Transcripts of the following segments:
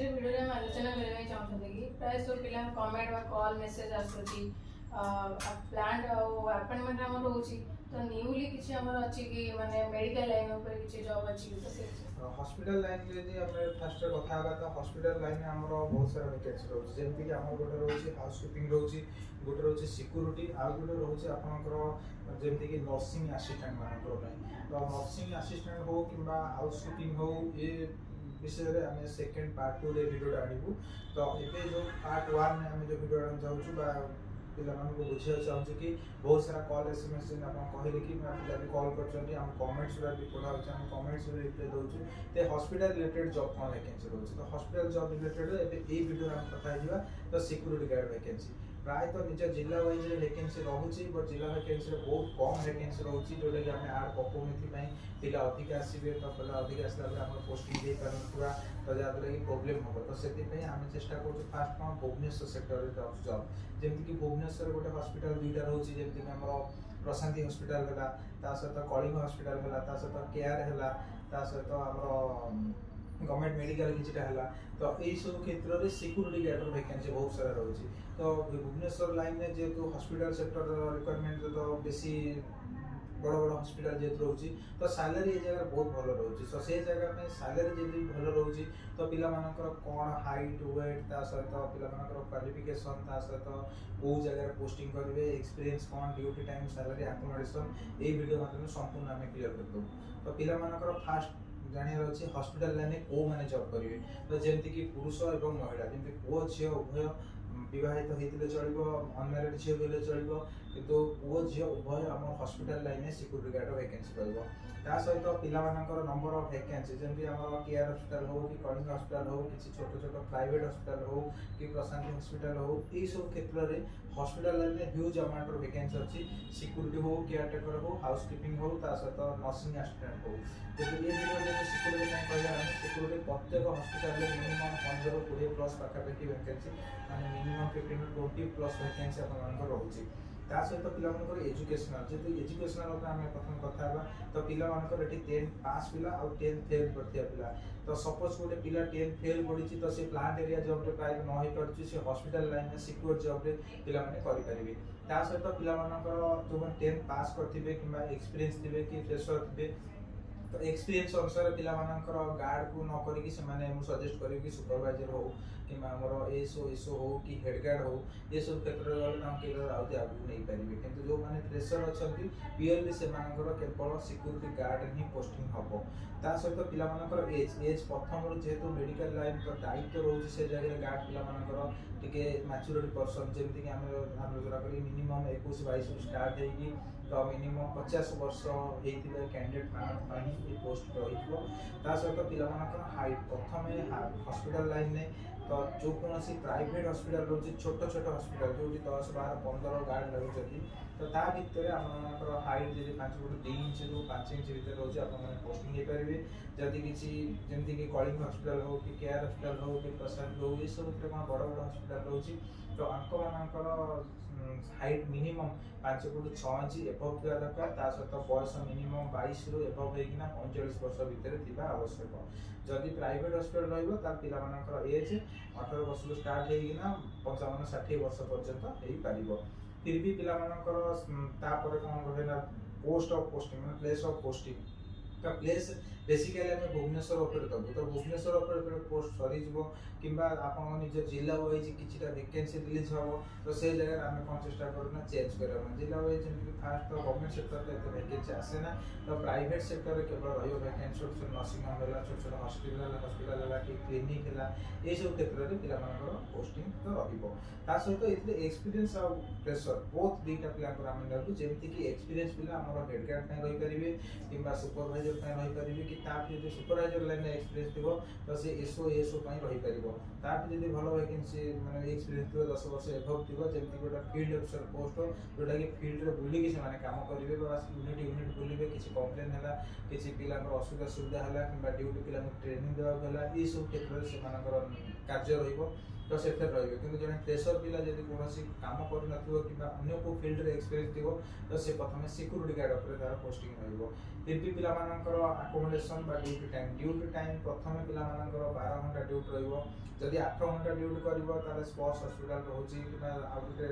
ଆଜିର ଭିଡ଼ିଓରେ ଆମେ ଆଲୋଚନା କରିବା ପାଇଁ ଚାହୁଁଛନ୍ତି କି ପ୍ରାୟ ସବୁ ପିଲାଙ୍କ କମେଣ୍ଟ ବା କଲ୍ ମେସେଜ ଆସୁଛି ପ୍ଲାଣ୍ଟ ଆଉ ଆପଏଣ୍ଟମେଣ୍ଟ ଆମର ରହୁଛି ତ ନ୍ୟୁଲି କିଛି ଆମର ଅଛି କି ମାନେ ମେଡ଼ିକାଲ ଲାଇନ୍ ଉପରେ କିଛି ଜବ୍ ଅଛି କି ତ ସେ हॉस्पिटल लाइन जदि आम फास्ट कथा तो हॉस्पिटल लाइन आम बहुत सारा वैकेंसी रोचे जमीक आम गोटे रोचे हाउसकीपिंग रोचे गोटे रोचे सिक्यूरीटी आउ गोटे रोचे आपंकर जमीक नर्सिंग आसीस्टाट मान तो नर्सिंग आसीस्टाट हो कि हाउसकीपिंग हो ये विषय में आम सेकेंड पार्ट 2 भिडियो आणबू तो ये जो पार्ट 1 में आम जो भिडियो आने चाहूँ पिला बुझा चाहूँ कि बहुत सारा कॉल एसएमएस आप कहले कि पिला भी कॉल कर कमेंट्स भी पढ़ा कमेंट्स भी रिप्लाई दूसरी तो हॉस्पिटल रिलेटेड जॉब कौन वैकेंसी रोचे तो हॉस्पिटल जॉब रिलेटेड भिडियो आम कथा तो सिक्यूरीटी गार्ड वैकेंसी प्राय तो निज जिला वाइज वैकेंसी रोचे बट जिला वैकेंसी बहुत कम वैकेंसी रोचे जोटा कि आम आड पकाऊ पिला अधिक आसवे तो पिला अधिक आसला आम पोस्टिंग दे पार तो जहाँद्वारा कि प्रोब्लेम हम तो से आम चेष्टा कर फास्ट कौन भुवनेश्वर सेक्टर जॉब जमीक भुवनेश्वर गोटे हॉस्पिटल दुईटा रोचे जमीक आम प्रशांति हॉस्पिटल है सहित कलिंग हॉस्पिटल है सहित केयर है सहित आम गवर्नमेंट मेडिकल किसी है तो यही सब क्षेत्र में सिक्यूरीटी गार्ड वैकेंसी बहुत सारा रोचे तो भुवनेश्वर लाइन में जेहतु हॉस्पिटल सेक्टर रिक्वायरमेंट तो बेसी बड़ बड़ हॉस्पिटल जेहतु रोचे तो सैलरी ये जगह बहुत भल रोचे तो से जगह सैलरी जब भल रोचे तो पिला कौन हाइट वेट सहित पिला क्वालिफिकेशन सहित कौ जगह पोस्टिंग करेंगे एक्सपीरियंस कौन ड्यूटी टाइम सैलरी अकोमोडेशन ये वीडियो माध्यम संपूर्ण आम क्लीयर करदे तो पिला फास्ट जानवर अच्छे हॉस्पिटल लाइन कौ मैंने जॉब करेंगे तो जमीक पुरुष और महिला जमी पुओ झी उभय विवाहित होते चलो अनमेरिड झील भी चलो किंतु पुओ झी उभय आम hospital line security guard vacancy पाइब ता सहित पिलामानकर नंबर ऑफ वैकेंसी जमी आम केयर हॉस्पिटल हो कि कलिंग हॉस्पिटल हो कि छोट छोट प्राइवेट हॉस्पिटल हो कि प्रशांति हॉस्पिटल हो यही सब क्षेत्र में हॉस्पिटल लाइन में ह्यूज अमाउंट वैकेंसी अच्छी सिक्यूरीटी हो केयरटेकर हो हाउसकीपिंग हो सहित नर्सिंग असिस्टेंट हो जब ये सिक्यूरीटी कहला सिक्यूरीटी प्रत्येक हॉस्पिटल में मिनिमम 15-20 प्लस पाखापाखि वैकेंसी माने मिनिमम 15-20 प्लस वैकेंसी आप रोचे ता सहित पिलामानकर एजुकेशनल जेहेतु एजुकेशनल आम प्रथम कथा तो पिलामानकर ये 10 पास पिला और 10 फेल करथिया पिला तो सपोज गोटे पिला 10 फेल पड़ी तो से प्लांट एरिया जॉब रे प्राय न होई परछि से हॉस्पिटल लाइन में सिक्योर जॉब रे पिला माने करि परिबे ता सहित पिलामानकर जो 10 पास करथिबे किबा एक्सपीरियंस थिबे कि फ्रेशर थिबे तो एक्सपीरियंस अनुसार पिलामानकर गार्ड को न करिक से सजेस्ट करी कि सुपरवाइजर हो कि एसओ हो कि हेड गार्ड हो ये सब क्षेत्र में कैरियर आगे नहीं पारे कि जो मैंने फ्रेशर अच्छा पीएलडी से केवल सिक्यूरीटी गार्ड ही पोस्टिंग हम ता सहित पिलामानकर एज प्रथम जेहेतु मेडिकल लाइन तो दायित्व रोचे से जगह गार्ड पिलामानकर टिके मैच्योरिटी पर्सन जमीक आम जोरा करी मिनिमम 21-22 स्टार्ट होगी तो मिनिमम 50 वर्ष होता कैंडिडेट मान पोस्ट रही सहित पिलामानकर हाइट प्रथम हॉस्पिटल लाइन में तो जो कौन प्राइवेट हॉस्पिटल रोचे छोट छोट हॉस्पिटल जो 10-12-15 गार्ड लगे तो ता भितर आम हाइट जब 5 फुट 2 इंच रु 5 इंच भर रोचे आप पोस्टिंग हो पारे जदि किसी जमीक कलिंग हॉस्पिटल हो कि केयर हॉस्पिटल हो कि प्रसाद हो ये सब कौन बड़ बड़ हॉस्पिटल रोचे तो Anchor height minimum 5 foot 6 inch above था दरकार सहित बयस मिनिमम 22 रु एभव होना 45 वर्ष भितर थी आवश्यक जदि प्राइवेट हॉस्पिटल रहा एज 18 वर्ष स्टार्ट होना 55-60 वर्ष पर्यंत हो पार फिर भी पिलामानकर तापर कौन रहा पोस्ट ऑफ पोस्टिंग मैंने प्लेस ऑफ पोस्टिंग तो प्लेस बेसिकली आम भुवनेश्वर उपर दबू तो भुवनेश्वर उपर पोस्ट सरीज कि आप निज जिला वाइज कि वैकेंसी रिलीज हम तो से जगह आम कौन चेष्टा करूँ चेंज कर जिला वाइज जमी फास्ट तो गवर्नमेंट सेक्टर में एत वैकेंसी आसेना तो प्राइवेट सेक्टर में केवल रैकेंसी छोट छोट नर्सिंग होम है छोट छोट हॉस्पिटल है कि क्लिनिक है ये सब क्षेत्र में पिलामानकर पोस्टिंग तो रहा सहित ये एक्सपीरियंस और प्रेशर बोथ दुईटा पिला आम नेबू जमीक एक्सपीरियंस पिला आम हेड गार्ड रही पारे कि सुपरवाइजर रही पारे कि जो सुपरवाइजर लाइन एक्सपीरियंस थी तो सी एसओ रही पार जब भल वैकेंसी मैंने एक्सपीरियंस थी 10 वर्ष एभव थी जमी गोटे फील्ड अफिसर पोस्ट जोटा कि फील्ड बुलिकी से काम करेंगे यूनिट बुलेंगे किसी कम्प्लेन है किसी पिला असुविधा सुविधा है कि ड्यूटी पिला ट्रेनिंग देवाक ये सब क्षेत्र में से कार्य तो से रही कि जड़े फ्रेशर पिला जब कौन काम कर अन्य को फील्ड एक्सपीरियंस थी तो से प्रथम सिक्यूरीटी गार्ड उपर तार पोस्टिंग रही फिर भी पिलामानकर आकोमोडेशन ड्यूटी टाइम प्रथम पिलामानकर 12 घंटा ड्यूटी रही 8 घंटा ड्यूटी कर स्पर्श हस्पिटाल रोचे कि गोटे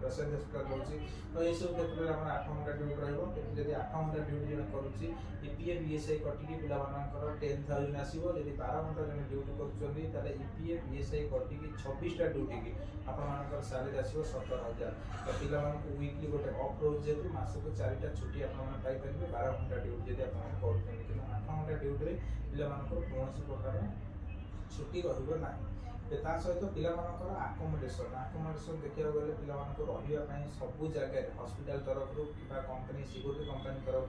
पेसेंट हस्पिटाल रोचे तो ये सब क्षेत्र में 8 घंटा ड्यूटी रही 8 घंटा ड्यूटी जन करुच्ची ईपीएफ ईएसआई कटिकी पिलामानकर 10,000 आसो जब 12 घंटा जन ड्यूटी कर ईपीएफ ईएसआई कटिकी 26टा ड्यूटी की आपर सालेरी आसो 17,000 तो पिला वीकली गोटे अफ रोज जेहतु मासक 4टा छुट्टी आपरे 12 घंटा ड्यूटी जब आप कर 8 घंटा ड्यूटी पिला कौन प्रकार छुट्टी रहा सहित पिलामानकर आकोमोडेशन देखा गले पिला सबू जगह हॉस्पिटल तरफ कि कंपनी सिक्यूरिटी कंपनी तरफ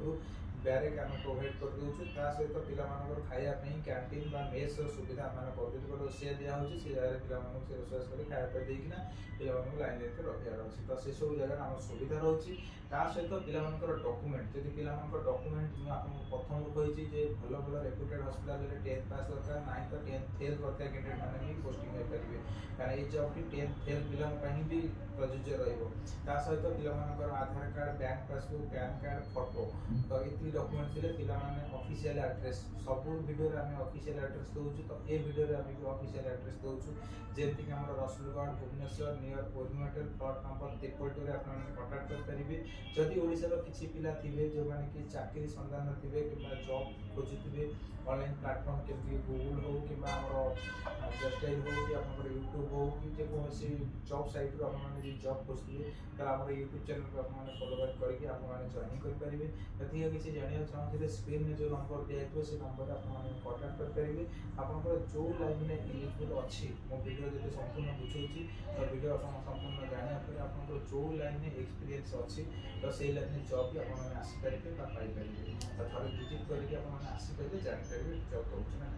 ब्यारेक आम प्रोवाइड कर दूसरी सहित पिलामानकर खायापी कैंटीन मेस सुविधा आम कर रोषे दिखाई से जगह पिला रोषेस कर खायापी देना पिला लाइन रखार अच्छे तो से सब जगह आम सुविधा रोचे सहित पिलामानकर डॉक्यूमेंट जब पिलामानकर डॉक्यूमेंट मुझे प्रथम कही भल भल रेपुटेड हॉस्पिटल 10th पास दरकार ना तो 10th फेल करते कैंडिडेट मैंने भी पोस्टिंग हो पारे कारण ये जॉब 10th फेल पिला भी प्रযোज्य रहित पिलामानकर Aadhaar card bank passbook PAN card photo तो ये डॉक्यूमेंट थे पिला ऑफिशियल एड्रेस सब वीडियो आम ऑफिशियल एड्रेस दूसरी तो ये वीडियो आम भी ऑफिशियल एड्रेस दूसरी जमीक आम Rasulgarh Bhubaneswar near oriental plot number 53 आप कॉन्टाक्ट करेंगे जदि ओडिशार किसी पिला थे जो मैंने कि चाकरी संधान थे कि जॉब खोजुवे ऑनलाइन प्लेटफॉर्म केमती गूगल हो कि जेस्टाइल हो कि आप यूट्यूब हो कि जेकोसी जॉब साइट रू आप जॉब खोजुवे तो आम यूट्यूब चैनल को आप फॉलो बैक करके आप जॉइन करेंगे यदि किसी जानना चाहते स्क्रीन में जो नंबर दिखाई से नंबर आप कॉन्टाक्ट करेंगे आप जो लाइन में एलिजिबल अच्छी मो वीडियो जो संपूर्ण बुझे तो वीडियो आप संपूर्ण जानापर आप जो लाइन में एक्सपीरियंस अच्छी तो से लाइन में जॉब भी आप आसीपारे पाइपर तो थे विजिट करके आसीपारे जापर जॉब रोचे ना।